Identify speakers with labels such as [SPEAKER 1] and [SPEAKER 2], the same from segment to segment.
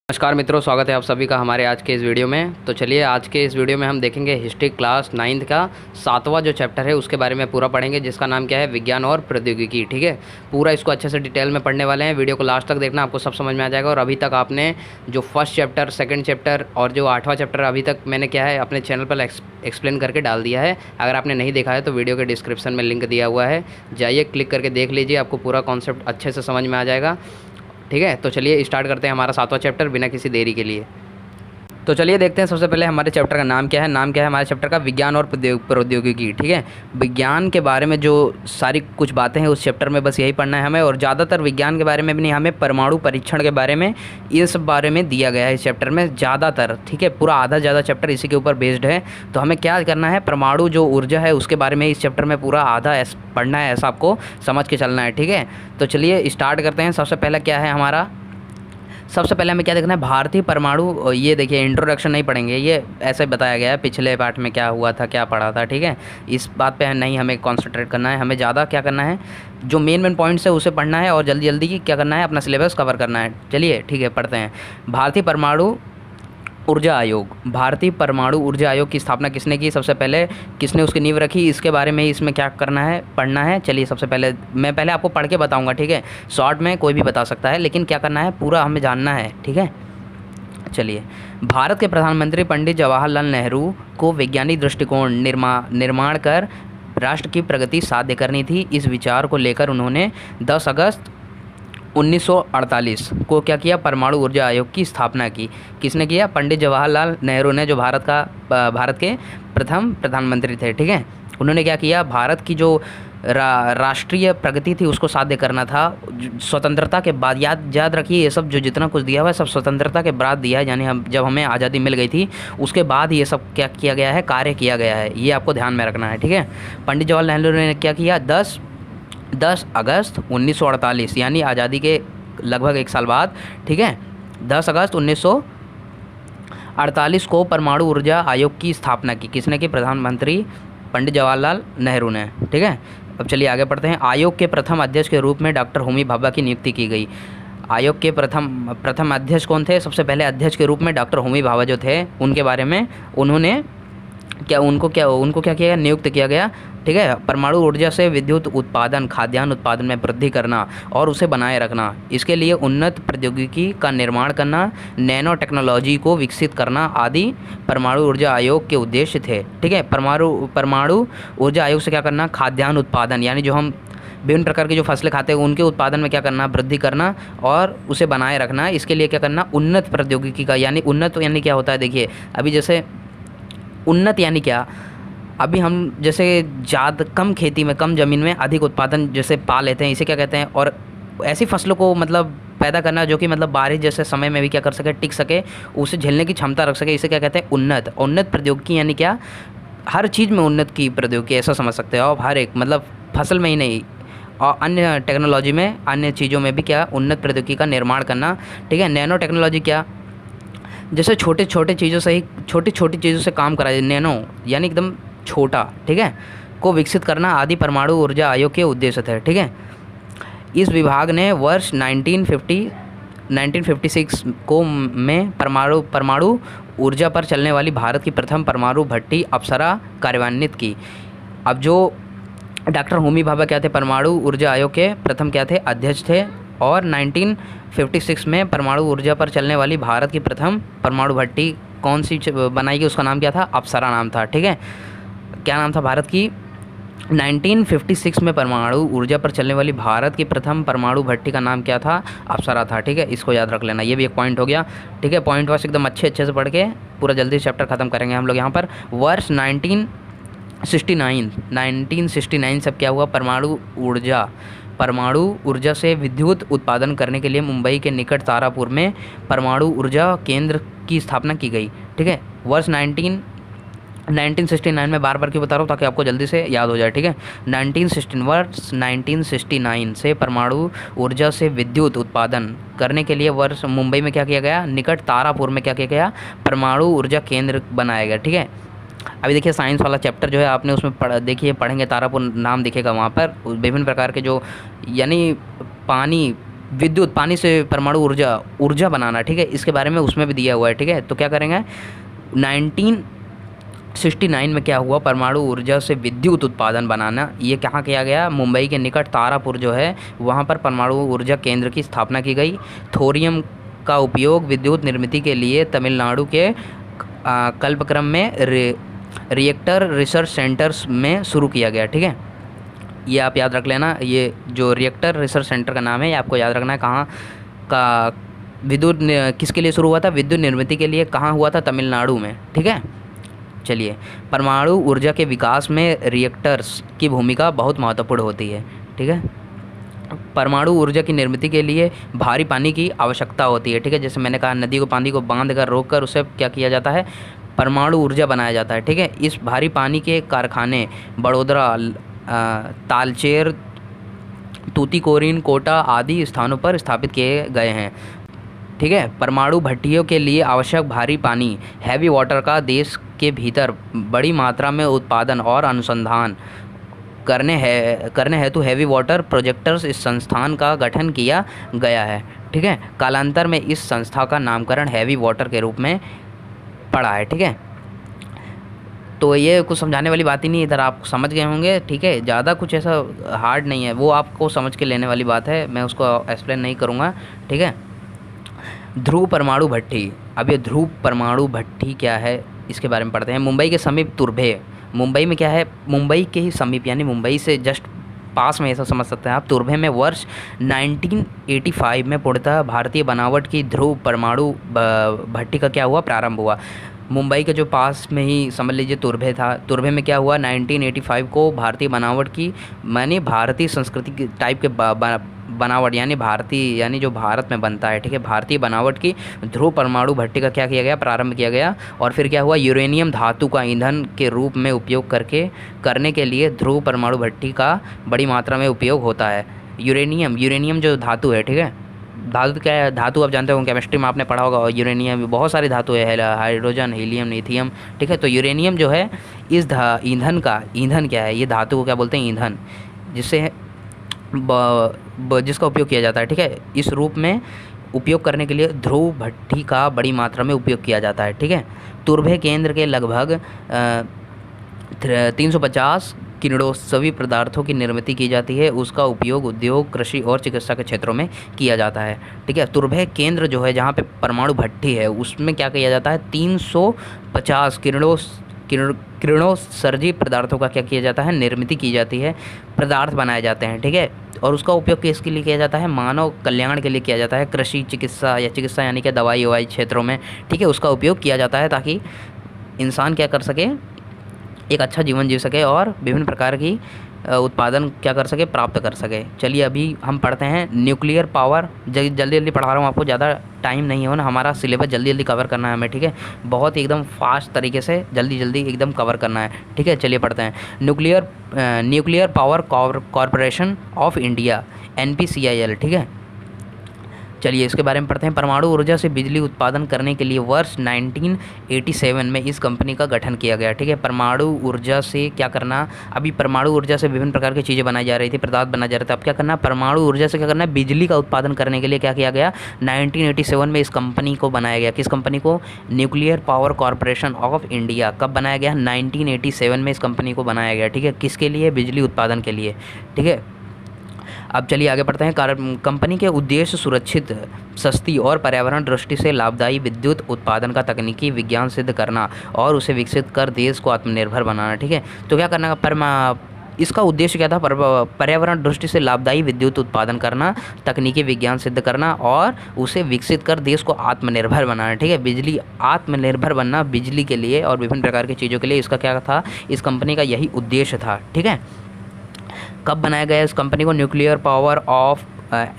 [SPEAKER 1] नमस्कार मित्रों, स्वागत है आप सभी का हमारे आज के इस वीडियो में। तो चलिए आज के इस वीडियो में हम देखेंगे हिस्ट्री क्लास 9th का 7वां जो चैप्टर है उसके बारे में पूरा पढ़ेंगे, जिसका नाम क्या है, विज्ञान और प्रौद्योगिकी। ठीक है, पूरा इसको अच्छे से डिटेल में पढ़ने वाले हैं। वीडियो को लास्ट तक देखना, आपको सब समझ में आ जाएगा। और अभी तक आपने जो फर्स्ट चैप्टर, सेकेंड चैप्टर और जो 8वां चैप्टर अभी तक मैंने क्या है अपने चैनल पर एक्सप्लेन करके डाल दिया है। अगर आपने नहीं देखा है तो वीडियो के डिस्क्रिप्शन में लिंक दिया हुआ है, जाइए क्लिक करके देख लीजिए, आपको पूरा कॉन्सेप्ट अच्छे से समझ में आ जाएगा। ठीक है, तो चलिए स्टार्ट करते हैं हमारा 7वां चैप्टर बिना किसी देरी के लिए। तो चलिए देखते हैं सबसे पहले हमारे चैप्टर का नाम क्या है। नाम क्या है हमारे चैप्टर का, विज्ञान और प्रौद्योगिकी। ठीक है, विज्ञान के बारे में जो सारी कुछ बातें हैं उस चैप्टर में बस यही पढ़ना है हमें। और ज़्यादातर विज्ञान के बारे में भी नहीं, हमें परमाणु परीक्षण के बारे में, ये सब बारे में दिया गया है इस चैप्टर में ज़्यादातर। ठीक है, पूरा आधा ज़्यादा चैप्टर इसी के ऊपर बेस्ड है। तो हमें क्या करना है, परमाणु जो ऊर्जा है उसके बारे में इस चैप्टर में पूरा आधा पढ़ना है, ऐसा आपको समझ के चलना है। ठीक है, तो चलिए स्टार्ट करते हैं। सबसे पहला क्या है हमारा, सबसे पहले हमें क्या देखना है, भारतीय परमाणु। ये देखिए, इंट्रोडक्शन नहीं पढ़ेंगे, ये ऐसे बताया गया है पिछले पार्ट में क्या हुआ था, क्या पढ़ा था। ठीक है, इस बात पे नहीं हमें कॉन्सेंट्रेट करना है, हमें ज़्यादा क्या करना है, जो मेन पॉइंट्स है उसे पढ़ना है और जल्दी जल्दी क्या करना है, अपना सिलेबस कवर करना है। चलिए ठीक है, पढ़ते हैं। भारतीय परमाणु ऊर्जा आयोग। भारतीय परमाणु ऊर्जा आयोग की स्थापना किसने की, सबसे पहले किसने उसकी नींव रखी, इसके बारे में इसमें क्या करना है, पढ़ना है। चलिए सबसे पहले मैं आपको पढ़ के बताऊंगा। ठीक है, शॉर्ट में कोई भी बता सकता है, लेकिन क्या करना है, पूरा हमें जानना है। ठीक है, चलिए। भारत के प्रधानमंत्री पंडित जवाहरलाल नेहरू को वैज्ञानिक दृष्टिकोण निर्माण कर राष्ट्र की प्रगति साध्य करनी थी। इस विचार को लेकर उन्होंने 10 अगस्त 1948 को क्या किया, परमाणु ऊर्जा आयोग की स्थापना की। किसने किया, पंडित जवाहरलाल नेहरू ने, जो भारत के प्रथम प्रधानमंत्री थे। ठीक है, उन्होंने क्या किया, भारत की जो राष्ट्रीय प्रगति थी उसको साध्य करना था स्वतंत्रता के बाद। याद रखिए, ये सब जो जितना कुछ दिया हुआ है सब स्वतंत्रता के बाद दिया है, यानी हम जब हमें आज़ादी मिल गई थी उसके बाद ये सब क्या किया गया है, कार्य किया गया है। ये आपको ध्यान में रखना है। ठीक है, पंडित जवाहरलाल नेहरू ने क्या किया, 10 अगस्त 1948 यानी आज़ादी के लगभग 1 साल बाद। ठीक है, 10 अगस्त 1948 को परमाणु ऊर्जा आयोग की स्थापना की। किसने की, प्रधानमंत्री पंडित जवाहरलाल नेहरू ने। ठीक है, अब चलिए आगे पढ़ते हैं। आयोग के प्रथम अध्यक्ष के रूप में डॉक्टर होमी भाभा की नियुक्ति की गई। आयोग के प्रथम अध्यक्ष कौन थे, सबसे पहले अध्यक्ष के रूप में डॉक्टर होमी भाभा जो थे, उनके बारे में उन्होंने उनको क्या किया गया, नियुक्त किया गया। ठीक है, परमाणु ऊर्जा से विद्युत उत्पादन, खाद्यान्न उत्पादन में वृद्धि करना और उसे बनाए रखना, इसके लिए उन्नत प्रौद्योगिकी का निर्माण करना, नैनो टेक्नोलॉजी को विकसित करना आदि परमाणु ऊर्जा आयोग के उद्देश्य थे। ठीक है, परमाणु ऊर्जा आयोग से क्या करना, खाद्यान्न उत्पादन, यानी जो हम विभिन्न प्रकार की जो फसलें खाते हैं उनके उत्पादन में क्या करना, वृद्धि करना और उसे बनाए रखना, इसके लिए क्या करना, उन्नत प्रौद्योगिकी का। यानी उन्नत यानी क्या होता है, देखिए अभी जैसे उन्नत यानी क्या, अभी हम जैसे ज़्यादा कम खेती में, कम ज़मीन में अधिक उत्पादन जैसे पा लेते हैं, इसे क्या कहते हैं। और ऐसी फसलों को मतलब पैदा करना जो कि मतलब बारिश जैसे समय में भी क्या कर सके, टिक सके, उसे झेलने की क्षमता रख सके, इसे क्या कहते हैं, उन्नत। उन्नत प्रौद्योगिकी यानी क्या, हर चीज़ में उन्नत की प्रौद्योगिकी, ऐसा समझ सकते हो आप। हर एक मतलब फसल में ही नहीं, और अन्य टेक्नोलॉजी में, अन्य चीज़ों में भी क्या, उन्नत प्रौद्योगिकी का निर्माण करना। ठीक है, नैनो टेक्नोलॉजी क्या, जैसे छोटी छोटी चीज़ों से काम करा जाए, नैनो यानी एकदम छोटा। ठीक है, को विकसित करना आदि परमाणु ऊर्जा आयोग के उद्देश्य थे। ठीक है, इस विभाग ने वर्ष 1956 को में परमाणु ऊर्जा पर चलने वाली भारत की प्रथम परमाणु भट्टी अप्सरा कार्यान्वित की। अब जो डॉक्टर होमी भाभा क्या थे, परमाणु ऊर्जा आयोग के प्रथम क्या थे, अध्यक्ष थे। और 1956 में परमाणु ऊर्जा पर चलने वाली भारत की प्रथम परमाणु भट्टी कौन सी बनाई गई, उसका नाम क्या था, अप्सरा नाम था। ठीक है, क्या नाम था भारत की, 1956 में परमाणु ऊर्जा पर चलने वाली भारत की प्रथम परमाणु भट्टी का नाम क्या था, अप्सरा था। ठीक है, इसको याद रख लेना, ये भी एक पॉइंट हो गया। ठीक है, पॉइंट वाइज एकदम अच्छे से पढ़ के पूरा जल्दी चैप्टर ख़त्म करेंगे हम लोग। यहाँ पर वर्ष 1969 से क्या हुआ, परमाणु ऊर्जा से विद्युत उत्पादन करने के लिए मुंबई के निकट तारापुर में परमाणु ऊर्जा केंद्र की स्थापना की गई। ठीक है, वर्ष 1969 में बार क्यों बता रहा हूँ, ताकि आपको जल्दी से याद हो जाए। ठीक है, 1969 से परमाणु ऊर्जा से विद्युत उत्पादन करने के लिए वर्ष मुंबई में क्या किया गया, निकट तारापुर में क्या किया गया, परमाणु ऊर्जा केंद्र बनाया गया। ठीक है, अभी देखिए साइंस वाला चैप्टर जो है आपने उसमें पढ़ेंगे, तारापुर नाम दिखेगा वहाँ पर। विभिन्न प्रकार के जो यानी पानी विद्युत, पानी से परमाणु ऊर्जा बनाना, ठीक है, इसके बारे में उसमें भी दिया हुआ है, ठीक है। तो क्या करेंगे, 1969 में क्या हुआ, परमाणु ऊर्जा से विद्युत उत्पादन बनाना, ये कहाँ किया गया, मुंबई के निकट तारापुर जो है वहाँ पर परमाणु ऊर्जा केंद्र की स्थापना की गई। थोरियम का उपयोग विद्युत निर्मित के लिए तमिलनाडु के कल्पक्रम में रिएक्टर रिसर्च सेंटर्स में शुरू किया गया, ठीक है। ये आप याद रख लेना, ये जो रिएक्टर रिसर्च सेंटर का नाम है ये आपको याद रखना है। कहाँ का विद्युत किसके लिए शुरू हुआ था, विद्युत निर्मित के लिए, कहाँ हुआ था, तमिलनाडु में, ठीक है। चलिए, परमाणु ऊर्जा के विकास में रिएक्टर्स की भूमिका बहुत महत्वपूर्ण होती है, ठीक है। परमाणु ऊर्जा की निर्मित के लिए भारी पानी की आवश्यकता होती है, ठीक है। जैसे मैंने कहा, नदी को, पानी को बांध कर, रोक कर उसे क्या किया जाता है, परमाणु ऊर्जा बनाया जाता है, ठीक है। इस भारी पानी के कारखाने बड़ोदरा, तालचेर, तूतीकोरिन, कोटा आदि स्थानों पर स्थापित किए गए हैं, ठीक है। परमाणु भट्टियों के लिए आवश्यक भारी पानी, हैवी वाटर का देश के भीतर बड़ी मात्रा में उत्पादन और अनुसंधान करने हेतु हैवी वाटर प्रोजेक्टर्स इस संस्थान का गठन किया गया है, ठीक है। कालांतर में इस संस्था का नामकरण हैवी वाटर के रूप में पड़ा है, ठीक है। तो ये कुछ समझाने वाली बात ही नहीं, इधर आप समझ गए होंगे, ठीक है। ज़्यादा कुछ ऐसा हार्ड नहीं है, वो आपको समझ के लेने वाली बात है, मैं उसको एक्सप्लेन नहीं करूँगा, ठीक है। ध्रुव परमाणु भट्टी, अब ये ध्रुव परमाणु भट्टी क्या है इसके बारे में पढ़ते हैं। मुंबई के समीप तुर्भे, मुंबई में क्या है, मुंबई के ही समीप यानी मुंबई से जस्ट पास में, ऐसा समझ सकते हैं आप, तुर्भे में वर्ष 1985 में पूर्णतः भारतीय बनावट की ध्रुव परमाणु भट्टी का क्या हुआ, प्रारंभ हुआ। मुंबई के जो पास में ही समझ लीजिए तुर्भे था। तुर्भे में क्या हुआ, 1985 को भारतीय बनावट की, माने भारतीय संस्कृति की टाइप के बनावट यानी भारतीय, यानी जो भारत में बनता है, ठीक है, भारतीय बनावट की ध्रुव परमाणु भट्टी का क्या किया गया, प्रारंभ किया गया। और फिर क्या हुआ, यूरेनियम धातु का ईंधन के रूप में उपयोग करने के लिए ध्रुव परमाणु भट्टी का बड़ी मात्रा में उपयोग होता है। यूरेनियम जो धातु है, ठीक है, धातु क्या है, धातु आप जानते हो, केमिस्ट्री में आपने पढ़ा होगा, और यूरेनियम बहुत सारी धातु है, हाइड्रोजन, हीलियम, लिथियम, ठीक है। तो यूरेनियम जो है इस ईंधन क्या है, ये धातु को क्या बोलते हैं, ईंधन, जिससे जिसका उपयोग किया जाता है, ठीक है। इस रूप में उपयोग करने के लिए ध्रुव भट्टी का बड़ी मात्रा में उपयोग किया जाता है, ठीक है। तुर्भे केंद्र के लगभग 350 किरणोत्सर्गी पदार्थों की निर्मित की जाती है, उसका उपयोग उद्योग, कृषि और चिकित्सा के क्षेत्रों में किया जाता है, ठीक है। तुर्भे केंद्र जो है जहाँ पे परमाणु भट्टी है उसमें क्या किया जाता है, 350 किरणोत्सर्गी पदार्थों का क्या किया जाता है, निर्मित की जाती है, पदार्थ बनाए जाते हैं, ठीक है। और उसका उपयोग किसके लिए किया जाता है, मानव कल्याण के लिए किया जाता है, कृषि, चिकित्सा यानी कि दवाई ववाई क्षेत्रों में, ठीक है, उसका उपयोग किया जाता है ताकि इंसान क्या कर सके, एक अच्छा जीवन जी सके और विभिन्न प्रकार की उत्पादन क्या कर सके, प्राप्त कर सके। चलिए अभी हम पढ़ते हैं न्यूक्लियर पावर, जल्दी जल्दी पढ़ा रहा हूँ आपको, ज़्यादा टाइम नहीं हो ना, हमारा सिलेबस जल्दी जल्दी कवर करना है हमें, ठीक है, बहुत ही एकदम फास्ट तरीके से जल्दी जल्दी एकदम कवर करना है, ठीक है। चलिए पढ़ते हैं, nuclear power corporation of India, NPCIL, ठीक है। चलिए इसके बारे में पढ़ते हैं। परमाणु ऊर्जा से बिजली उत्पादन करने के लिए वर्ष 1987 में इस कंपनी का गठन किया गया, ठीक है। परमाणु ऊर्जा से क्या करना, अभी परमाणु ऊर्जा से विभिन्न प्रकार की चीज़ें बनाई जा रही थी, पदार्थ बनाया जा रहा था, अब क्या करना, परमाणु ऊर्जा से क्या करना है, बिजली का उत्पादन करने के लिए क्या किया गया, 1987 में इस कंपनी को बनाया गया। किस कंपनी को, nuclear power corporation of India. कब बनाया गया, 1987 में इस कंपनी को बनाया गया, ठीक है। किसके लिए, बिजली उत्पादन के लिए, ठीक है। अब चलिए आगे बढ़ते हैं। कंपनी के उद्देश्य सुरक्षित, सस्ती और पर्यावरण दृष्टि से लाभदायी विद्युत उत्पादन का तकनीकी विज्ञान सिद्ध करना और उसे विकसित कर देश को आत्मनिर्भर बनाना, ठीक है। तो क्या करना, इसका उद्देश्य क्या था, पर्यावरण दृष्टि से लाभदायी विद्युत उत्पादन करना, तकनीकी विज्ञान सिद्ध करना और उसे विकसित कर देश को आत्मनिर्भर बनाना, ठीक है। बिजली, आत्मनिर्भर बनना बिजली के लिए और विभिन्न प्रकार की चीज़ों के लिए, इसका क्या था, इस कंपनी का यही उद्देश्य था, ठीक है। कब बनाया गया इस कंपनी को, न्यूक्लियर पावर ऑफ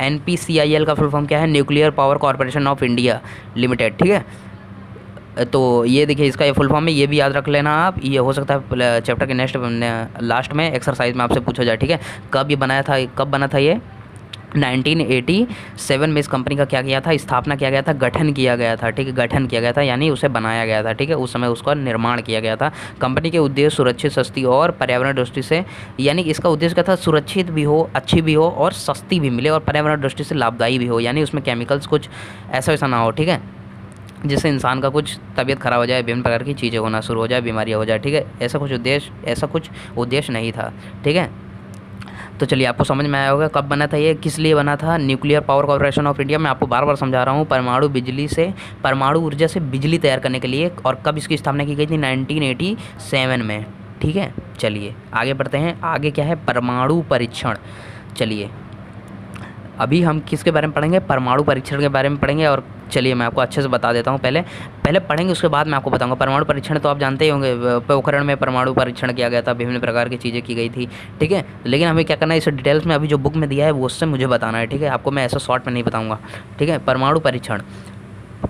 [SPEAKER 1] NPCIL का फुल फॉर्म क्या है, nuclear power corporation of India limited, ठीक है। तो ये देखिए इसका ये फुल फॉर्म है, ये भी याद रख लेना आप, ये हो सकता है चैप्टर के लास्ट में एक्सरसाइज में आपसे पूछा जाए, ठीक है। कब ये बनाया था, कब बना था ये, 1987 में इस कंपनी का क्या किया था, स्थापना किया गया था, गठन किया गया था, ठीक है, गठन किया गया था यानी उसे बनाया गया था, ठीक है, उस समय उसका निर्माण किया गया था। कंपनी के उद्देश्य सुरक्षित, सस्ती और पर्यावरण दृष्टि से, यानी कि इसका उद्देश्य क्या था, सुरक्षित भी हो, अच्छी भी हो और सस्ती भी मिले और पर्यावरण दृष्टि से लाभदायी भी हो, यानी उसमें केमिकल्स कुछ ऐसा वैसा ना हो, ठीक है, जिससे इंसान का कुछ तबीयत खराब हो जाए, विभिन्न प्रकार की चीज़ें होना शुरू हो जाए, बीमारियाँ हो जाए, ठीक है, ऐसा कुछ उद्देश्य नहीं था, ठीक है। तो चलिए आपको समझ में आया होगा कब बना था ये, किस लिए बना था। Nuclear power corporation of India, मैं आपको बार बार समझा रहा हूँ, परमाणु ऊर्जा से बिजली तैयार करने के लिए। और कब इसकी स्थापना की गई थी, 1987 में, ठीक है। चलिए आगे बढ़ते हैं, आगे क्या है, परमाणु परीक्षण। चलिए अभी हम किसके बारे में पढ़ेंगे, परमाणु परीक्षण के बारे में पढ़ेंगे। और चलिए मैं आपको अच्छे से बता देता हूँ, पहले पढ़ेंगे, उसके बाद मैं आपको बताऊंगा। परमाणु परीक्षण तो आप जानते ही होंगे, पोखरण में परमाणु परीक्षण किया गया था, विभिन्न प्रकार की चीज़ें की गई थी, ठीक है। लेकिन हमें क्या करना है, इस डिटेल्स में अभी जो बुक में दिया है वो उससे मुझे बताना है, ठीक है, आपको मैं ऐसा शॉर्ट में नहीं बताऊँगा, ठीक है। परमाणु परीक्षण,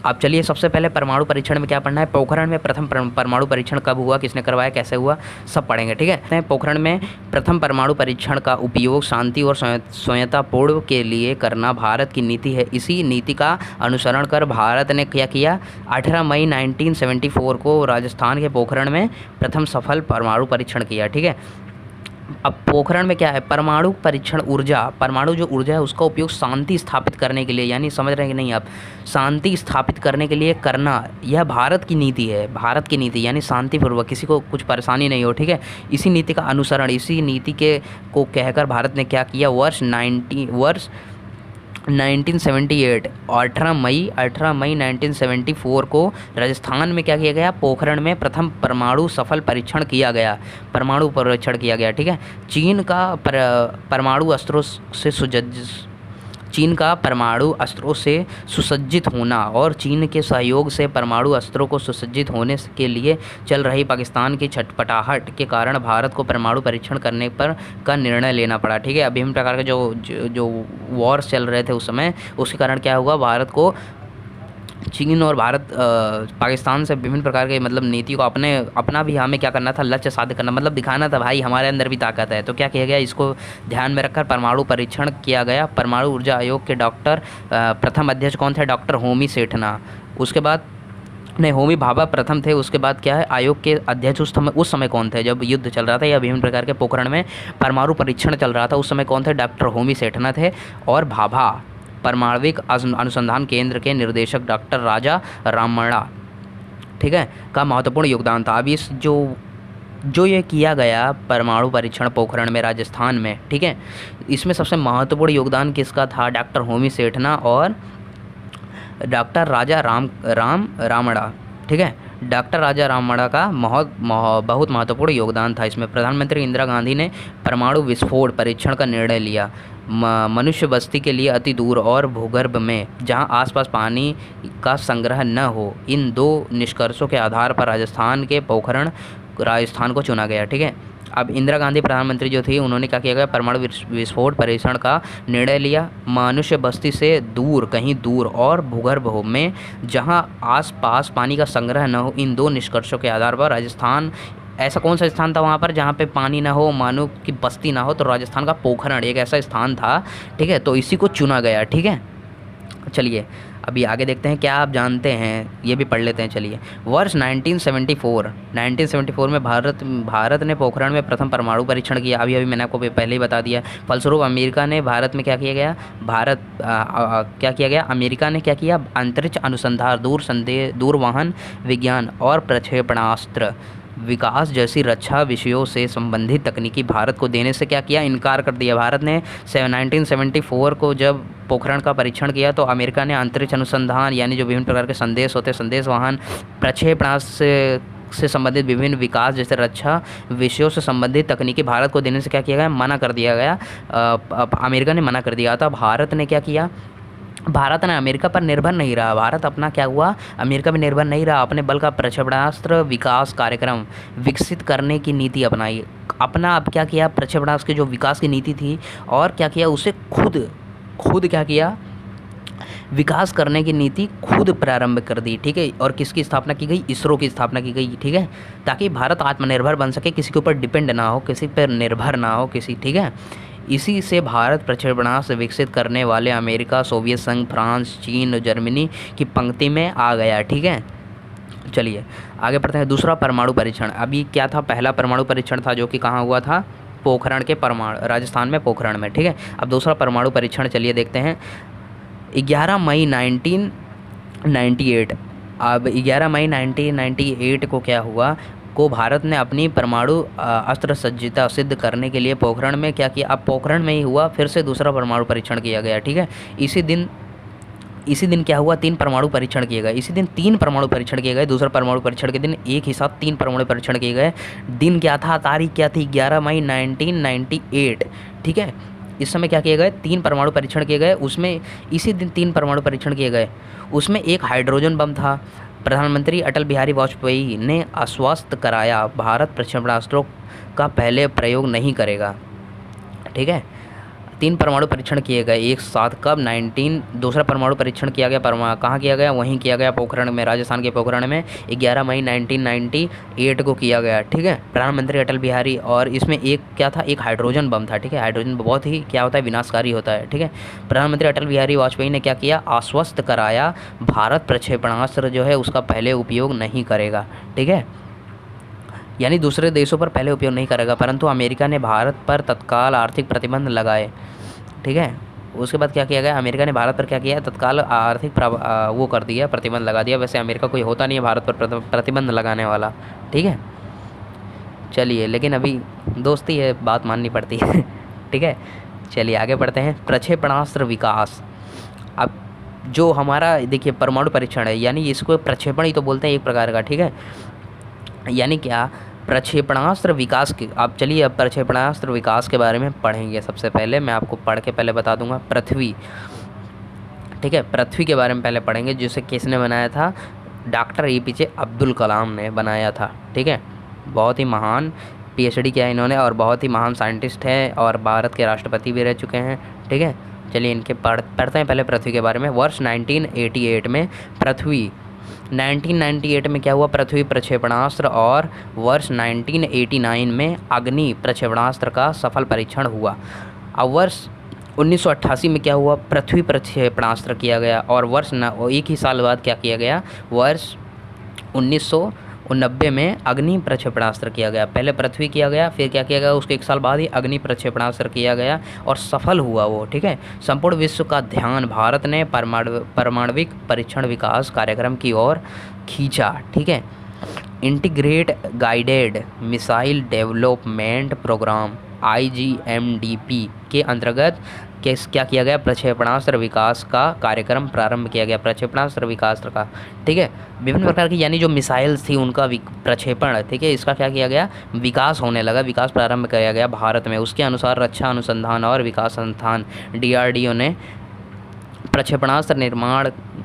[SPEAKER 1] अब चलिए सबसे पहले परमाणु परीक्षण में क्या पढ़ना है, पोखरण में प्रथम परमाणु परीक्षण कब हुआ, किसने करवाया, कैसे हुआ, सब पढ़ेंगे, ठीक है। पोखरण में प्रथम परमाणु परीक्षण का उपयोग शांति और संयतापूर्ण के लिए करना भारत की नीति है। इसी नीति का अनुसरण कर भारत ने क्या किया, 18 मई 1974 को राजस्थान के पोखरण में प्रथम सफल परमाणु परीक्षण किया, ठीक है। अब पोखरण में क्या है, परमाणु परीक्षण ऊर्जा, परमाणु जो ऊर्जा है उसका उपयोग शांति स्थापित करने के लिए, यानी समझ रहे हैं कि नहीं आप, शांति स्थापित करने के लिए करना, यह भारत की नीति है, भारत की नीति यानी शांतिपूर्वक, किसी को कुछ परेशानी नहीं हो, ठीक है। इसी नीति का अनुसरण, इसी नीति के को कहकर भारत ने क्या किया, वर्ष 1978 18 मई 1974 को राजस्थान में क्या किया गया, पोखरण में प्रथम परमाणु सफल परीक्षण किया गया, परमाणु परीक्षण किया गया, ठीक है। चीन का परमाणु अस्त्रों से सुसज्जित होना और चीन के सहयोग से परमाणु अस्त्रों को सुसज्जित होने के लिए चल रही पाकिस्तान की छटपटाहट के कारण भारत को परमाणु परीक्षण करने पर का निर्णय लेना पड़ा, ठीक है। विभिन्न प्रकार के जो वॉर्स चल रहे थे उस समय, उसके कारण क्या हुआ, भारत को चीन और भारत पाकिस्तान से विभिन्न प्रकार के मतलब नीति को अपना भी हमें क्या करना था, लक्ष्य साध्य करना, मतलब दिखाना था भाई हमारे अंदर भी ताकत है। तो क्या किया गया, इसको ध्यान में रखकर परमाणु परीक्षण किया गया। परमाणु ऊर्जा आयोग के प्रथम अध्यक्ष कौन थे, डॉक्टर होमी सेठना, उसके बाद नहीं, होमी भाभा प्रथम थे। उसके बाद क्या है, आयोग के अध्यक्ष उस समय कौन थे, जब युद्ध चल रहा था या विभिन्न प्रकार के पोखरण में परमाणु परीक्षण चल रहा था, उस समय कौन थे, डॉक्टर होमी सेठना थे। और भाभा परमाणविक अनुसंधान केंद्र के निर्देशक डॉक्टर राजा रामण्णा, ठीक है, का महत्वपूर्ण योगदान था। अब इस जो ये किया गया परमाणु परीक्षण पोखरण में राजस्थान में, ठीक है, इसमें सबसे महत्वपूर्ण योगदान किसका था, डॉक्टर होमी सेठना और डॉक्टर राजा रामण्णा, ठीक है। डॉक्टर राजा रामण्णा का बहुत महत्वपूर्ण योगदान था इसमें। प्रधानमंत्री इंदिरा गांधी ने परमाणु विस्फोट परीक्षण का निर्णय लिया। मनुष्य बस्ती के लिए अति दूर और भूगर्भ में जहां आसपास पानी का संग्रह न हो, इन दो निष्कर्षों के आधार पर राजस्थान को चुना गया, ठीक है। अब इंदिरा गांधी प्रधानमंत्री जो थी, उन्होंने क्या किया गया, परमाणु विस्फोट परीक्षण का निर्णय लिया। मनुष्य बस्ती से दूर, कहीं दूर और भूगर्भ में जहां आसपास पानी का संग्रह न हो, इन दो निष्कर्षों के आधार पर राजस्थान, ऐसा कौन सा स्थान था वहाँ पर जहाँ पे पानी ना हो, मानव की बस्ती ना हो, तो राजस्थान का पोखरण एक ऐसा स्थान था, ठीक है। तो इसी को चुना गया, ठीक है। चलिए अभी आगे देखते हैं क्या आप जानते हैं, ये भी पढ़ लेते हैं। चलिए वर्ष 1974 में भारत ने पोखरण में प्रथम परमाणु परीक्षण किया। अभी मैंने आपको पहले ही बता दिया। फलस्वरूप अमेरिका ने भारत में क्या किया गया, अमेरिका ने क्या किया, अंतरिक्ष अनुसंधान, दूरवहन विज्ञान और प्रक्षेपणास्त्र विकास जैसी रक्षा विषयों से संबंधित तकनीकी भारत को देने से क्या किया, इनकार कर दिया। भारत ने 1974 को जब पोखरण का परीक्षण किया तो अमेरिका ने अंतरिक्ष अनुसंधान यानी जो विभिन्न प्रकार के संदेश होते, संदेश वाहन, प्रक्षेपणास्त्र से संबंधित विभिन्न विकास जैसे रक्षा विषयों से संबंधित तकनीकी भारत को देने से क्या किया गया, मना कर दिया गया। अमेरिका ने मना कर दिया था। भारत ने क्या किया, भारत ने अमेरिका पर निर्भर नहीं रहा। भारत अपना क्या हुआ, अमेरिका पर निर्भर नहीं रहा, अपने बल का प्रक्षेपणास्त्र विकास कार्यक्रम विकसित करने की नीति अपनाई। अपना अब क्या किया, प्रक्षेपणास्त्र की जो विकास की नीति थी और क्या किया, उसे खुद क्या किया, विकास करने की नीति खुद प्रारंभ कर दी, ठीक है। और किसकी स्थापना की गई, इसरो की स्थापना की गई, ठीक है, ताकि भारत आत्मनिर्भर बन सके, किसी के ऊपर डिपेंड ना हो, किसी पर निर्भर ना हो, ठीक है। इसी से भारत प्रक्षेपणास्त्र विकसित करने वाले अमेरिका, सोवियत संघ, फ्रांस, चीन, जर्मनी की पंक्ति में आ गया। ठीक है, चलिए आगे बढ़ते हैं। दूसरा परमाणु परीक्षण। अभी क्या था, पहला परमाणु परीक्षण था जो कि कहाँ हुआ था, पोखरण के परमाणु, राजस्थान में पोखरण में। ठीक है, अब दूसरा परमाणु परीक्षण चलिए देखते हैं। 11 मई 1998, अब 11 मई 1998 को क्या हुआ, को भारत ने अपनी परमाणु अस्त्र सज्जता सिद्ध करने के लिए पोखरण में क्या किया, अब पोखरण में ही हुआ, फिर से दूसरा परमाणु परीक्षण किया गया। ठीक है, इसी दिन क्या हुआ, 3 परमाणु परीक्षण किए गए। इसी दिन 3 परमाणु परीक्षण किए गए। दूसरा परमाणु परीक्षण के दिन एक ही साथ 3 परमाणु परीक्षण किए गए। दिन क्या था, तारीख क्या थी, 11 मई 1998। ठीक है, इस समय क्या किए गए, 3 परमाणु परीक्षण किए गए। उसमें इसी दिन 3 परमाणु परीक्षण किए गए। उसमें एक हाइड्रोजन बम था। प्रधानमंत्री अटल बिहारी वाजपेयी ने आश्वस्त कराया, भारत प्रक्षेपणास्त्रों का पहले प्रयोग नहीं करेगा। ठीक है, 3 परमाणु परीक्षण किए गए एक साथ। कब, 19, दूसरा परमाणु परीक्षण किया गया कहाँ किया गया, वहीं किया गया पोखरण में, राजस्थान के पोखरण में 11 मई 1998 को किया गया। ठीक है, प्रधानमंत्री अटल बिहारी, और इसमें एक क्या था, एक हाइड्रोजन बम था। ठीक है, हाइड्रोजन बहुत ही क्या होता है, विनाशकारी होता है। ठीक है, प्रधानमंत्री अटल बिहारी वाजपेयी ने क्या किया, आश्वस्त कराया, भारत प्रक्षेपणास्त्र जो है उसका पहले उपयोग नहीं करेगा। ठीक है, यानी दूसरे देशों पर पहले उपयोग नहीं करेगा, परंतु अमेरिका ने भारत पर तत्काल आर्थिक प्रतिबंध लगाए। ठीक है, उसके बाद क्या किया गया, अमेरिका ने भारत पर क्या किया, तत्काल आर्थिक वो कर दिया, प्रतिबंध लगा दिया। वैसे अमेरिका कोई होता नहीं है भारत पर प्रतिबंध लगाने वाला। ठीक है, चलिए, लेकिन अभी दोस्ती है, बात माननी पड़ती है। ठीक है, चलिए आगे बढ़ते हैं। प्रक्षेपणास्त्र विकास। अब जो हमारा देखिए परमाणु परीक्षण है, यानी इसको प्रक्षेपण ही तो बोलते हैं एक प्रकार का। ठीक है, यानी क्या, प्रक्षेपणास्त्र विकास की, आप चलिए अब प्रक्षेपणास्त्र विकास के बारे में पढ़ेंगे। सबसे पहले मैं आपको पढ़ के पहले बता दूंगा पृथ्वी। ठीक है, पृथ्वी के बारे में पहले पढ़ेंगे, जिसे किसने बनाया था, डॉक्टर APJ अब्दुल कलाम ने बनाया था। ठीक है, बहुत ही महान PhD किया इन्होंने और बहुत ही महान साइंटिस्ट हैं और भारत के राष्ट्रपति भी रह चुके हैं। ठीक है, चलिए इनके पढ़ते हैं पहले पृथ्वी के बारे में। वर्ष 1988 में पृथ्वी 1998 में क्या हुआ, पृथ्वी प्रक्षेपणास्त्र, और वर्ष 1989 में अग्नि प्रक्षेपणास्त्र का सफल परीक्षण हुआ। अब वर्ष 1988 में क्या हुआ, पृथ्वी प्रक्षेपणास्त्र किया गया, और वर्ष एक ही साल बाद क्या किया गया, वर्ष 1990 में अग्नि प्रक्षेपणास्त्र किया गया। पहले पृथ्वी किया गया, फिर क्या किया गया, उसके एक साल बाद ही अग्नि प्रक्षेपणास्त्र किया गया और सफल हुआ वो। ठीक है, संपूर्ण विश्व का ध्यान भारत ने परमाणविक परीक्षण विकास कार्यक्रम की ओर खींचा। ठीक है, integrate guided missile development programme IGMDP के अंतर्गत क्या किया गया, प्रक्षेपणास्त्र विकास का कार्यक्रम प्रारंभ किया गया, प्रक्षेपणास्त्र विकास का। ठीक है, विभिन्न प्रकार की यानी जो मिसाइल्स थी उनका प्रक्षेपण, ठीक है, इसका क्या किया गया, विकास होने लगा, विकास प्रारंभ किया गया भारत में। उसके अनुसार रक्षा अनुसंधान और विकास संस्थान DRDO ने प्रक्षेपणास्त्र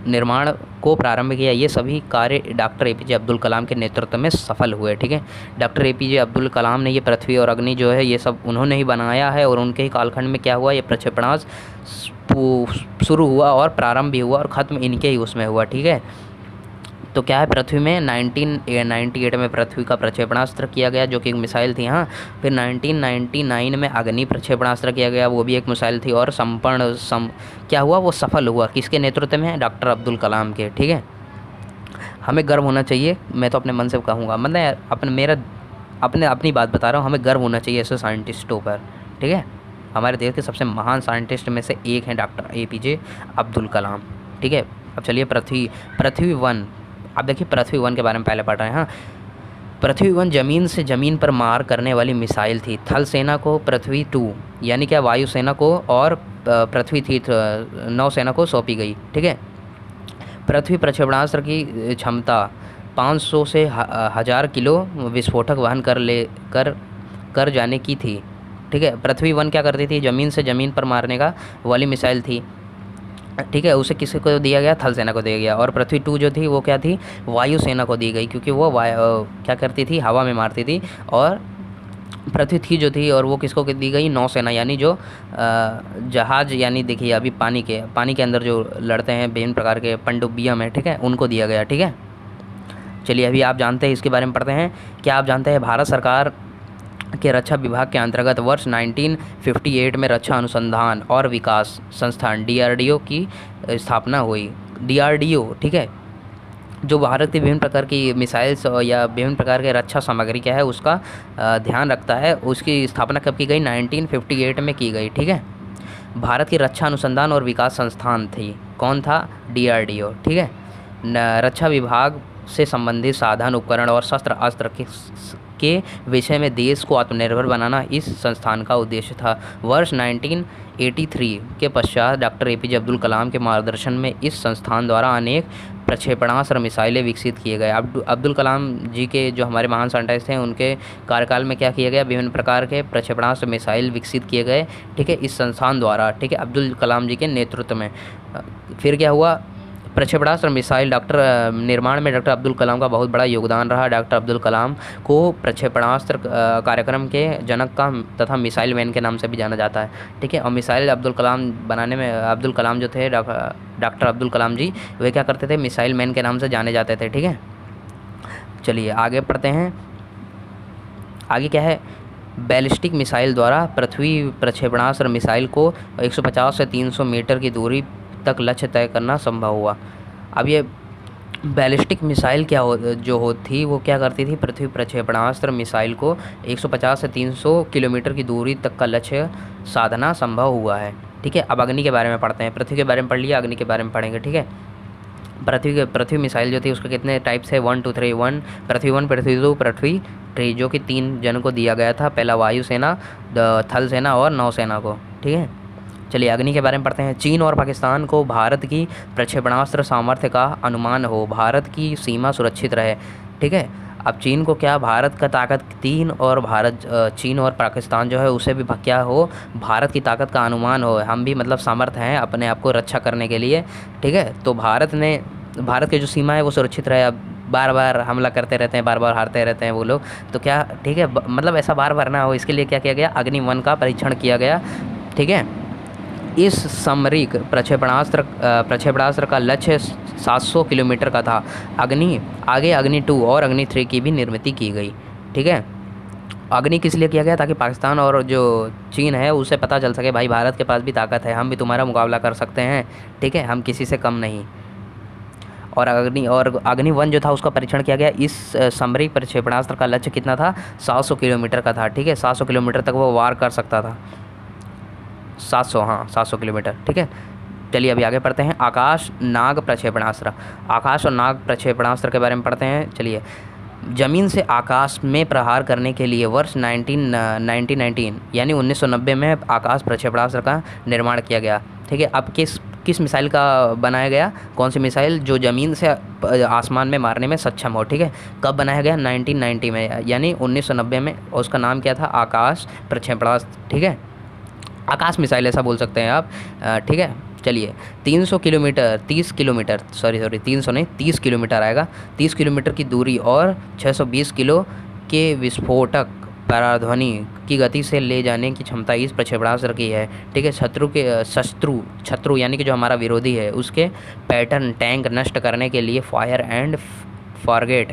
[SPEAKER 1] निर्माण को प्रारंभ किया। ये सभी कार्य डॉक्टर APJ अब्दुल कलाम के नेतृत्व में सफल हुए। ठीक है, डॉक्टर APJ अब्दुल कलाम ने ये पृथ्वी और अग्नि जो है ये सब उन्होंने ही बनाया है, और उनके ही कालखंड में क्या हुआ, ये प्रक्षेपणास्त्र शुरू हुआ और प्रारंभ भी हुआ और ख़त्म इनके ही उसमें हुआ। ठीक है, तो क्या है, पृथ्वी में 1998 में पृथ्वी का प्रक्षेपणास्त्र किया गया जो कि एक मिसाइल थी। हाँ, फिर 1999 में अग्नि प्रक्षेपणास्त्र किया गया, वो भी एक मिसाइल थी, और क्या हुआ, वो सफल हुआ। किसके नेतृत्व में, डॉक्टर अब्दुल कलाम के। ठीक है, हमें गर्व होना चाहिए, मैं तो अपने मन से कहूँगा, मतलब अपनी बात बता रहा हूँ, हमें गर्व होना चाहिए ऐसे साइंटिस्टों पर। ठीक है, हमारे देश के सबसे महान साइंटिस्ट में से एक हैं डॉक्टर APJ अब्दुल कलाम। ठीक है, अब चलिए पृथ्वी 1। अब देखिए पृथ्वी 1 के बारे में पहले पढ़ रहे हैं। हाँ, पृथ्वी 1 जमीन से ज़मीन पर मार करने वाली मिसाइल थी। थल सेना को पृथ्वी 2 यानी क्या, वायुसेना को, और पृथ्वी 3 नौसेना को सौंपी गई। ठीक है, पृथ्वी प्रक्षेपणास्त्र की क्षमता 500 से 1000 किलो विस्फोटक वहन कर जाने की थी। ठीक है, पृथ्वी 1 क्या करती थी, ज़मीन से ज़मीन पर मारने का वाली मिसाइल थी। ठीक है, उसे किसी को दिया गया, थल सेना को दिया गया, और पृथ्वी 2 जो थी वो क्या थी, वायुसेना को दी गई, क्योंकि वो क्या करती थी, हवा में मारती थी। और पृथ्वी 3 जो थी और वो किसको दी गई, नौसेना, यानी जो जहाज़, यानी देखिए अभी पानी के अंदर जो लड़ते हैं विभिन्न प्रकार के पनडुब्बियाँ में, ठीक है, उनको दिया गया। ठीक है, चलिए अभी आप जानते हैं इसके बारे में पढ़ते हैं। क्या आप जानते हैं भारत सरकार के रक्षा विभाग के अंतर्गत वर्ष 1958 में रक्षा अनुसंधान और विकास संस्थान DRDO की स्थापना हुई। DRDO, ठीक है, जो भारत की विभिन्न प्रकार की मिसाइल्स या विभिन्न प्रकार के रक्षा सामग्री क्या है उसका ध्यान रखता है। उसकी स्थापना कब की गई? 1958 में की गई, ठीक है। भारत की रक्षा अनुसंधान और विकास संस्थान थी, कौन था? DRDO, ठीक है। रक्षा विभाग से संबंधित साधन, उपकरण और शस्त्र अस्त्र के विषय में देश को आत्मनिर्भर बनाना इस संस्थान का उद्देश्य था। वर्ष 1983 के पश्चात डॉक्टर APJ अब्दुल कलाम के मार्गदर्शन में इस संस्थान द्वारा अनेक प्रक्षेपणास्त्र मिसाइलें विकसित किए गए। अब्दुल कलाम जी के जो हमारे महान साइंटिस्ट थे उनके कार्यकाल में क्या किया गया? विभिन्न प्रकार के प्रक्षेपणास्त्र मिसाइल विकसित किए गए, ठीक है, इस संस्थान द्वारा, ठीक है, अब्दुल कलाम जी के नेतृत्व में। फिर क्या हुआ? प्रक्षेपणास्त्र मिसाइल निर्माण में डॉक्टर अब्दुल कलाम का बहुत बड़ा योगदान रहा। डॉक्टर अब्दुल कलाम को प्रक्षेपणास्त्र कार्यक्रम के जनक का तथा मिसाइल मैन के नाम से भी जाना जाता है, ठीक है। और मिसाइल अब्दुल कलाम बनाने में अब्दुल कलाम जो थे, डॉक्टर अब्दुल कलाम जी, वे क्या करते थे? मिसाइल मैन के नाम से जाने जाते थे, ठीक है। चलिए आगे पढ़ते हैं। आगे क्या है? बैलिस्टिक मिसाइल द्वारा पृथ्वी प्रक्षेपणास्त्र मिसाइल को 150 से 300 मीटर की दूरी तक लक्ष्य तय करना संभव हुआ। अब ये बैलिस्टिक मिसाइल थी वो क्या करती थी? पृथ्वी प्रक्षेपणास्त्र मिसाइल को 150 से 300 किलोमीटर की दूरी तक का लक्ष्य साधना संभव हुआ है, ठीक है। अब अग्नि के बारे में पढ़ते हैं। पृथ्वी के बारे में पढ़ लिया, अग्नि के बारे में पढ़ेंगे, ठीक है। पृथ्वी मिसाइल जो थी उसके कितने टाइप्स है? 1 2 3 1 पृथ्वी 1, पृथ्वी 2, पृथ्वी 3, जो कि 3 जन को दिया गया था। पहला वायुसेना, थल सेना और नौसेना को, ठीक है। चलिए अग्नि के बारे में पढ़ते हैं। चीन और पाकिस्तान को भारत की प्रक्षेपणास्त्र सामर्थ्य का अनुमान हो, भारत की सीमा सुरक्षित रहे, ठीक है। अब चीन को क्या? भारत का ताकत 3 और चीन और पाकिस्तान जो है उसे भी क्या हो? भारत की ताकत का अनुमान हो, हम भी मतलब सामर्थ्य हैं अपने आप को रक्षा करने के लिए, ठीक है। तो भारत की जो सीमा है वो सुरक्षित रहे। अब बार बार हमला करते रहते हैं, बार बार हारते रहते हैं वो लोग, तो क्या, ठीक है, मतलब ऐसा बार बार ना हो, इसके लिए क्या किया गया? अग्नि 1 का परीक्षण किया गया, ठीक है। इस सामरिक प्रक्षेपणास्त्र का लक्ष्य 700 किलोमीटर का था। अग्नि 2 और अग्नि 3 की भी निर्मित की गई, ठीक है। अग्नि किस लिए किया गया? ताकि पाकिस्तान और जो चीन है उसे पता चल सके भाई भारत के पास भी ताकत है, हम भी तुम्हारा मुकाबला कर सकते हैं, ठीक है, हम किसी से कम नहीं। और अग्नि 1 जो था उसका परीक्षण किया गया। इस सामरिक प्रक्षेपणास्त्र का लक्ष्य कितना था? 700 किलोमीटर का था, ठीक है। 700 किलोमीटर तक वो वार कर सकता था। 700 किलोमीटर, ठीक है। चलिए अभी आगे पढ़ते हैं। आकाश नाग प्रक्षेपणास्त्र। आकाश और नाग प्रक्षेपणास्त्र के बारे में पढ़ते हैं। चलिए, ज़मीन से आकाश में प्रहार करने के लिए वर्ष 1919 यानी 1990 में आकाश प्रक्षेपणास्त्र का निर्माण किया गया, ठीक है। अब किस मिसाइल का बनाया गया? कौन सी मिसाइल? जो ज़मीन से आसमान में मारने में सक्षम हो, ठीक है। कब बनाया गया? 1990 में यानी 1990 में। और उसका नाम क्या था? आकाश प्रक्षेपणास्त्र, ठीक है। आकाश मिसाइल ऐसा बोल सकते हैं आप, ठीक है। चलिए 300 किलोमीटर 30 किलोमीटर 30 किलोमीटर आएगा। 30 किलोमीटर की दूरी और 620 किलो के विस्फोटक पराध्वनि की गति से ले जाने की क्षमता इस प्रक्षेपणास्त्र की है, ठीक है। शत्रु यानी कि जो हमारा विरोधी है उसके पैटर्न टैंक नष्ट करने के लिए फायर एंड फॉरगेट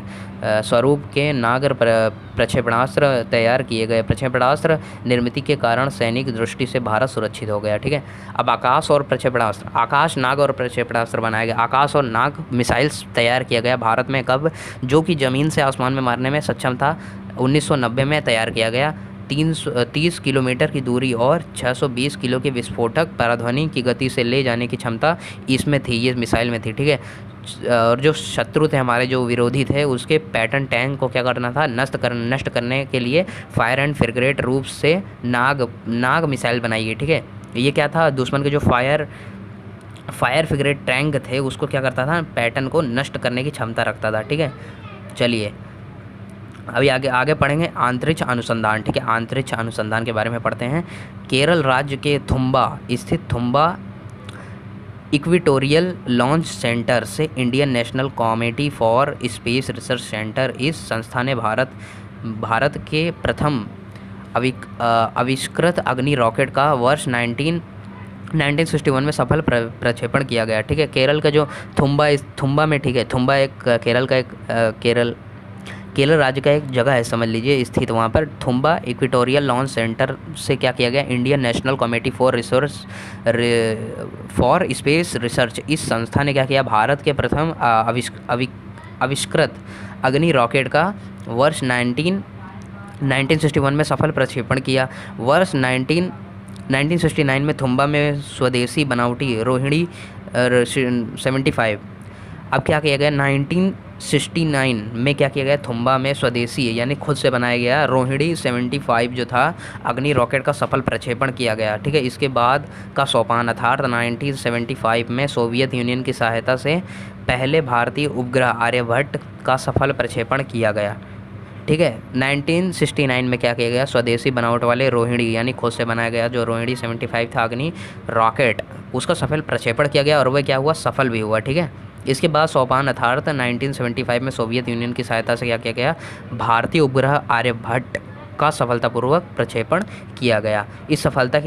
[SPEAKER 1] स्वरूप के नागर प्रक्षेपणास्त्र तैयार किए गए। प्रक्षेपणास्त्र निर्मित के कारण सैनिक दृष्टि से भारत सुरक्षित हो गया, ठीक है। अब आकाश और प्रक्षेपणास्त्र, आकाश नाग और प्रक्षेपणास्त्र बनाया गया। आकाश और नाग मिसाइल्स तैयार किया गया भारत में, कब? जो कि ज़मीन से आसमान में मारने में सक्षम था। 1990 में तैयार किया गया। 30 किलोमीटर की दूरी और 620 किलो के विस्फोटक पराध्वनि की गति से ले जाने की क्षमता इसमें थी, ये मिसाइल में थी, ठीक है। और जो शत्रु थे हमारे, जो विरोधी थे, उसके पैटर्न टैंक को क्या करना था? नष्ट करने के लिए फायर एंड फ्रिगेट रूप से नाग मिसाइल बनाई गई, ठीक है। ये क्या था? दुश्मन के जो फायर फ्रिगेट टैंक थे उसको क्या करता था? पैटर्न को नष्ट करने की क्षमता रखता था, ठीक है। चलिए अभी आगे पढ़ेंगे अंतरिक्ष अनुसंधान, ठीक है। अंतरिक्ष अनुसंधान के बारे में पढ़ते हैं। केरल राज्य के थुम्बा स्थित थुम्बा इक्वेटोरियल लॉन्च सेंटर से Indian national committee for space research centre, इस संस्था ने भारत के प्रथम आविष्कृत अग्नि रॉकेट का वर्ष 1961 में सफल प्रक्षेपण किया गया, ठीक है। केरल का जो थुम्बा में, ठीक है, थुम्बा एक केरल राज्य का एक जगह है, समझ लीजिए, स्थित वहाँ पर थुम्बा इक्वेटोरियल लॉन्च सेंटर से क्या किया गया, Indian national committee for resource for space research, इस संस्था ने क्या किया, भारत के प्रथम आविष्कृत अग्नि रॉकेट का वर्ष 1961 में सफल प्रक्षेपण किया। वर्ष 1969 में थुम्बा में स्वदेशी बनावटी रोहिणी 75, अब क्या किया गया, 1969 में क्या किया गया, थुम्बा में स्वदेशी यानी खुद से बनाया गया रोहिणी 75 जो था अग्नि रॉकेट का सफल प्रक्षेपण किया गया। ठीक है, इसके बाद का सोपान अर्थात 1975 में सोवियत यूनियन की सहायता से पहले भारतीय उपग्रह आर्यभट्ट का सफल प्रक्षेपण किया गया। ठीक है, 1969 में क्या किया गया, स्वदेशी बनावट वाले रोहिणी यानी खुद से बनाया गया जो रोहिणी 75 था अग्नि रॉकेट, उसका सफल प्रक्षेपण किया गया और वह क्या हुआ, सफल भी हुआ। ठीक है, इसके बाद सोपान अर्थात 1975 में सोवियत यूनियन की सहायता से क्या किया गया, भारतीय उपग्रह आर्यभट्ट का सफलतापूर्वक प्रक्षेपण किया गया। इस सफलता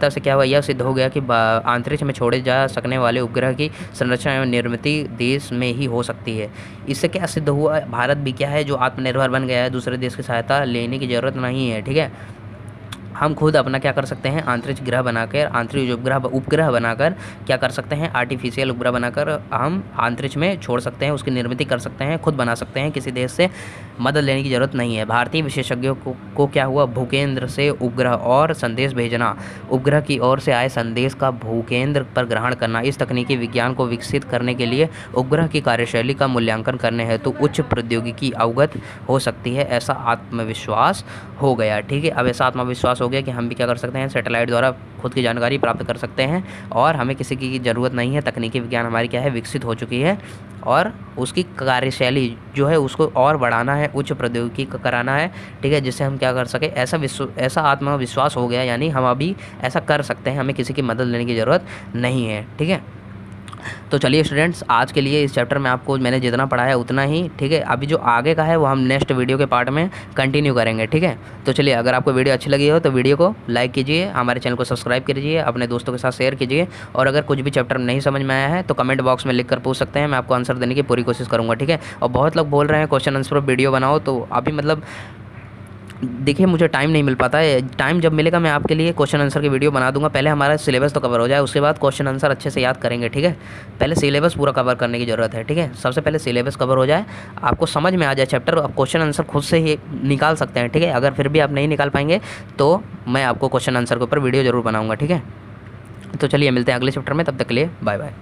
[SPEAKER 1] से क्या हुआ, यह सिद्ध हो गया कि अंतरिक्ष में छोड़े जा सकने वाले उपग्रह की संरचना एवं निर्मित देश में ही हो सकती है। इससे क्या सिद्ध हुआ, भारत भी क्या है जो आत्मनिर्भर बन गया है, दूसरे देश की सहायता लेने की ज़रूरत नहीं है। ठीक है, हम खुद अपना क्या कर सकते हैं, अंतरिक्ष ग्रह बनाकर, अंतरिक्ष उपग्रह बनाकर क्या कर सकते हैं, आर्टिफिशियल उपग्रह बनाकर हम अंतरिक्ष में छोड़ सकते हैं, उसकी निर्मित कर सकते हैं, खुद बना सकते हैं, किसी देश से मदद लेने की ज़रूरत नहीं है। भारतीय विशेषज्ञों को क्या हुआ, भूकेंद्र से उपग्रह और संदेश भेजना, उपग्रह की ओर से आए संदेश का भूकेंद्र पर ग्रहण करना, इस तकनीकी विज्ञान को विकसित करने के लिए उपग्रह की कार्यशैली का मूल्यांकन करने हेतु उच्च प्रौद्योगिकी अवगत हो सकती है, ऐसा आत्मविश्वास हो गया। ठीक है, अब ऐसा आत्मविश्वास हो गया कि हम भी क्या कर सकते हैं, सैटेलाइट द्वारा खुद की जानकारी प्राप्त कर सकते हैं और हमें किसी की ज़रूरत नहीं है। तकनीकी विज्ञान हमारी क्या है, विकसित हो चुकी है और उसकी कार्यशैली जो है उसको और बढ़ाना है, उच्च प्रौद्योगिकी कराना है। ठीक है, जिससे हम क्या कर सके, ऐसा आत्मविश्वास हो गया, यानी हम अभी ऐसा कर सकते हैं, हमें किसी की मदद लेने की ज़रूरत नहीं है। ठीक है, तो चलिए स्टूडेंट्स, आज के लिए इस चैप्टर में आपको मैंने जितना पढ़ाया उतना ही। ठीक है, अभी जो आगे का है वो हम नेक्स्ट वीडियो के पार्ट में कंटिन्यू करेंगे। ठीक है, तो चलिए, अगर आपको वीडियो अच्छी लगी हो तो वीडियो को लाइक कीजिए, हमारे चैनल को सब्सक्राइब कीजिए, अपने दोस्तों के साथ शेयर कीजिए और अगर कुछ भी चैप्टर नहीं समझ में आया है तो कमेंट बॉक्स में लिख कर पूछ सकते हैं, मैं आपको आंसर देने की पूरी कोशिश करूँगा। ठीक है, और बहुत लोग बोल रहे हैं क्वेश्चन आंसर वीडियो बनाओ, तो अभी मतलब देखिए मुझे टाइम नहीं मिल पाता है, टाइम जब मिलेगा मैं आपके लिए क्वेश्चन आंसर की वीडियो बना दूंगा। पहले हमारा सिलेबस तो कवर हो जाए, उसके बाद क्वेश्चन आंसर अच्छे से याद करेंगे। ठीक है, पहले सिलेबस पूरा कवर करने की ज़रूरत है। ठीक है, सबसे पहले सिलेबस कवर हो जाए, आपको समझ में आ जाए चैप्टर, आप क्वेश्चन आंसर खुद से ही निकाल सकते हैं। ठीक है, अगर फिर भी आप नहीं निकाल पाएंगे तो मैं आपको क्वेश्चन आंसर के ऊपर वीडियो ज़रूर बनाऊँगा। ठीक है, तो चलिए मिलते हैं अगले चैप्टर में, तब तक के लिए बाय बाय।